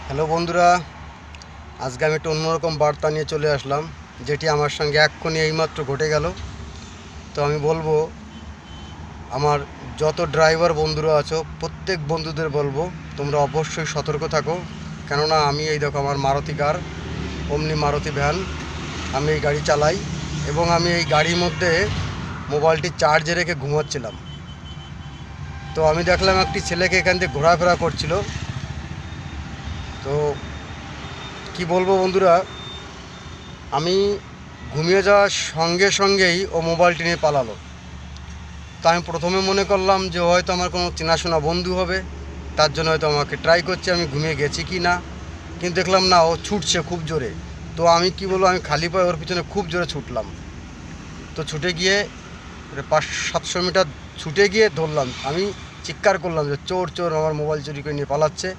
Hello বন্ধুরা, আজকে আমি একটা অন্যরকম বার্তা নিয়ে চলে আসলাম, যেটি আমার সঙ্গে এক্ষুনি এইমাত্র ঘটে গেল। তো আমি বলবো, আমার যত ড্রাইভার বন্ধুরা আছো প্রত্যেক বন্ধুদের বলবো, তোমরা অবশ্যই সতর্ক থাকো। কেননা আমি এই দেখো, আমার মারুতি কার, অমনি মারুতি ভ্যান, আমি এই গাড়ি চালাই এবং আমি এই গাড়ির মধ্যে মোবাইলটি চার্জে রেখে ঘুমাচ্ছিলাম। তো আমি দেখলাম একটি ছেলেকে এখান থেকে ঘোরাফেরা করছিল। তো কি বলবো বন্ধুরা, আমি ঘুমিয়ে যাওয়ার সঙ্গে সঙ্গেই ও মোবাইলটি নিয়ে পালালো। তো আমি প্রথমে মনে করলাম যে হয়তো আমার কোনো চেনাশোনা বন্ধু হবে, তার জন্য হয়তো আমাকে ট্রাই করছে আমি ঘুমিয়ে গেছি কি না। কিন্তু দেখলাম না, ও ছুটছে খুব জোরে। তো আমি কি বলবো, আমি খালি পায়ে ওর পিছনে খুব জোরে ছুটলাম। তো ছুটে গিয়ে 500-700 মিটার ছুটে গিয়ে ধরলাম। আমি চিৎকার করলাম যে চোর চোর, আমার মোবাইল চুরি করে নিয়ে পালাচ্ছে।